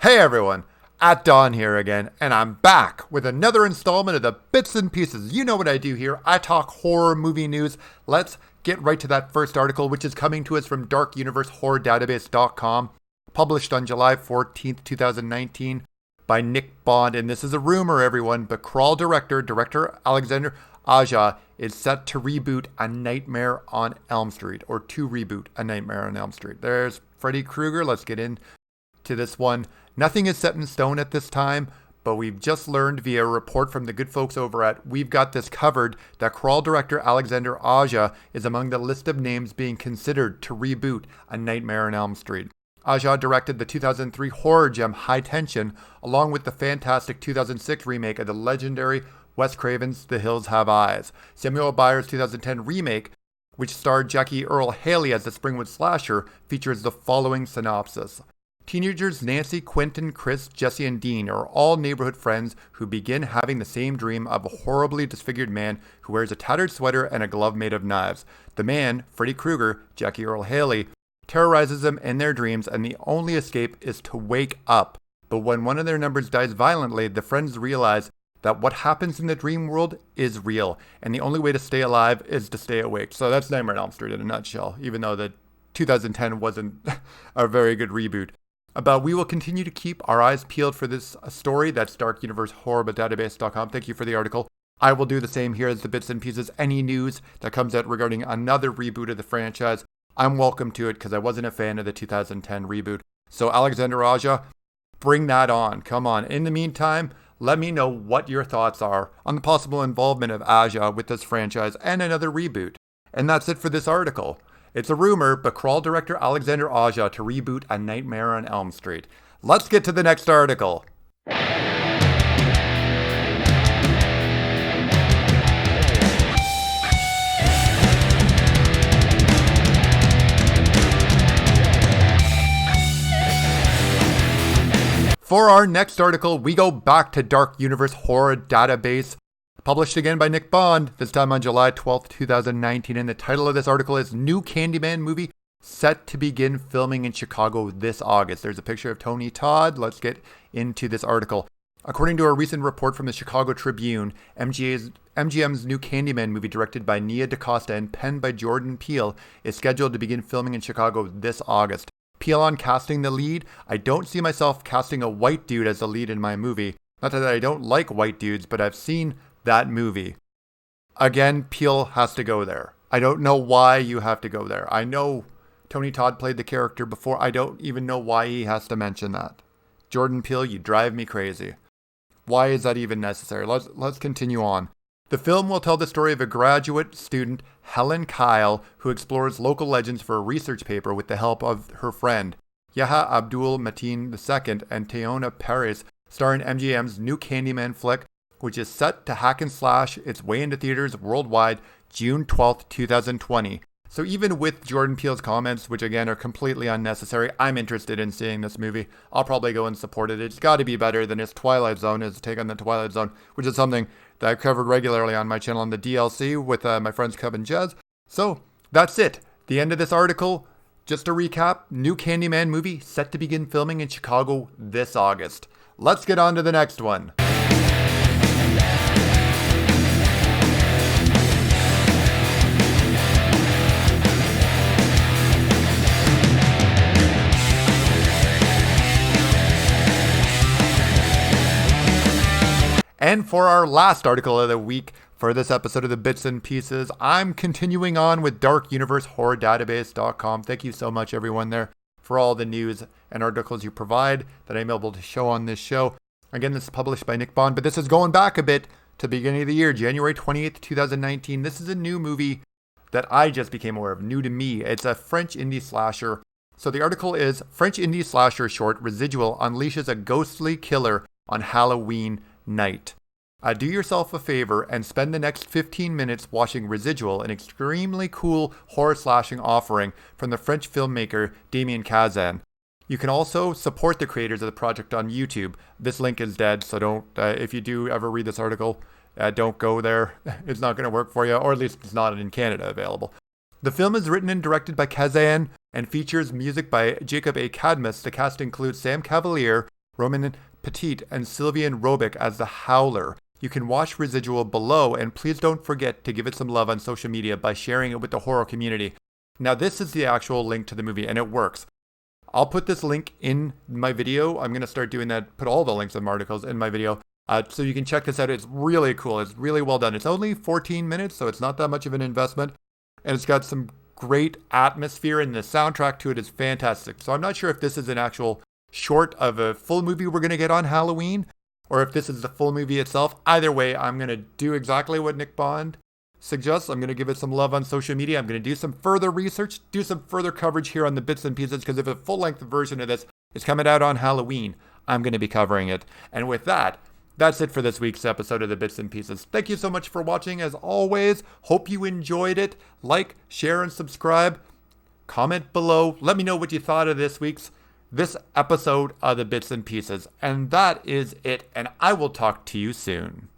Hey everyone, at Dawn here again, and I'm back with another installment of the Bits and Pieces. You know what I do here. I talk horror movie news. Let's get right to that first article, which is coming to us from darkuniversehorrordatabase.com, published on July 14th, 2019 by Nick Bond. And this is a rumor, everyone, but Crawl director Alexander Aja is set to reboot A Nightmare on Elm Street, or to reboot A Nightmare on Elm Street. There's Freddy Krueger. Let's get into this one. Nothing is set in stone at this time, but we've just learned via a report from the good folks over at We've Got This Covered that Crawl director Alexander Aja is among the list of names being considered to reboot A Nightmare on Elm Street. Aja directed the 2003 horror gem High Tension, along with the fantastic 2006 remake of the legendary Wes Craven's The Hills Have Eyes. Samuel Byers' 2010 remake, which starred Jackie Earle Haley as the Springwood slasher, features the following synopsis. Teenagers Nancy, Quentin, Chris, Jesse, and Dean are all neighborhood friends who begin having the same dream of a horribly disfigured man who wears a tattered sweater and a glove made of knives. The man, Freddy Krueger, Jackie Earle Haley, terrorizes them in their dreams, and the only escape is to wake up. But when one of their numbers dies violently, the friends realize that what happens in the dream world is real, and the only way to stay alive is to stay awake. So that's Nightmare on Elm Street in a nutshell, even though the 2010 wasn't a very good reboot. But we will continue to keep our eyes peeled for this story. That's darkuniversehorrordatabase.com. Thank you for the article. I will do the same here as the Bits and Pieces. Any news that comes out regarding another reboot of the franchise, I'm welcome to it because I wasn't a fan of the 2010 reboot. So Alexander Aja, bring that on. Come on. In the meantime, let me know what your thoughts are on the possible involvement of Aja with this franchise and another reboot. And that's it for this article. It's a rumor, but Crawl director Alexander Aja to reboot A Nightmare on Elm Street. Let's get to the next article. For our next article, we go back to Dark Universe Horror Database, published again by Nick Bond, this time on July 12th, 2019. And the title of this article is New Candyman Movie Set to Begin Filming in Chicago this August. There's a picture of Tony Todd. Let's get into this article. According to a recent report from the Chicago Tribune, MGM's new Candyman movie, directed by Nia DaCosta and penned by Jordan Peele, is scheduled to begin filming in Chicago this August. Peele on casting the lead. I don't see myself casting a white dude as the lead in my movie. Not that I don't like white dudes, but I've seen that movie. Again, Peele has to go there. I don't know why you have to go there. I know Tony Todd played the character before. I don't even know why he has to mention that. Jordan Peele, you drive me crazy. Why is that even necessary? Let's continue on. The film will tell the story of a graduate student, Helen Kyle, who explores local legends for a research paper with the help of her friend, Yaha Abdul Mateen II and Teona Paris, starring MGM's new Candyman flick, which is set to hack and slash its way into theaters worldwide June 12th, 2020. So even with Jordan Peele's comments, which again are completely unnecessary, I'm interested in seeing this movie. I'll probably go and support it. It's got to be better than his Twilight Zone, his take on the Twilight Zone, which is something that I've covered regularly on my channel on the DLC with my friends Cub and Jez. So that's it. The end of this article. Just to recap, new Candyman movie set to begin filming in Chicago this August. Let's get on to the next one. And for our last article of the week for this episode of the Bits and Pieces, I'm continuing on with darkuniversehorrordatabase.com. Thank you so much, everyone there, for all the news and articles you provide that I'm able to show on this show. Again, this is published by Nick Bond, but this is going back a bit to the beginning of the year, January 28th, 2019. This is a new movie that I just became aware of, new to me. It's a French indie slasher. So the article is, French indie slasher short Residual unleashes a ghostly killer on Halloween night. Do yourself a favor and spend the next 15 minutes watching Residual, an extremely cool horror slashing offering from the French filmmaker Damien Kazan. You can also support the creators of the project on YouTube. This link is dead, so don't, if you do ever read this article, don't go there. It's not going to work for you, or at least it's not in Canada available. The film is written and directed by Kazan and features music by Jacob A. Cadmus. The cast includes Sam Cavalier, Roman Petit, and Sylvian Robic as the Howler. You can watch Residual below, and please don't forget to give it some love on social media by sharing it with the horror community. Now, this is the actual link to the movie, and it works. I'll put this link in my video. I'm going to start doing that, put all the links of articles in my video, so you can check this out. It's really cool. It's really well done. It's only 14 minutes, so it's not that much of an investment, and it's got some great atmosphere, and the soundtrack to it is fantastic. So I'm not sure if this is an actual short of a full movie we're going to get on Halloween, or if this is the full movie itself. Either way, I'm going to do exactly what Nick Bond suggests. I'm going to give it some love on social media. I'm going to do some further research, do some further coverage here on the Bits and Pieces, because if a full-length version of this is coming out on Halloween, I'm going to be covering it. And with that, that's it for this week's episode of the Bits and Pieces. Thank you so much for watching, as always. Hope you enjoyed it. Like, share, and subscribe. Comment below. Let me know what you thought of this episode of the Bits and Pieces. And that is it, and I will talk to you soon.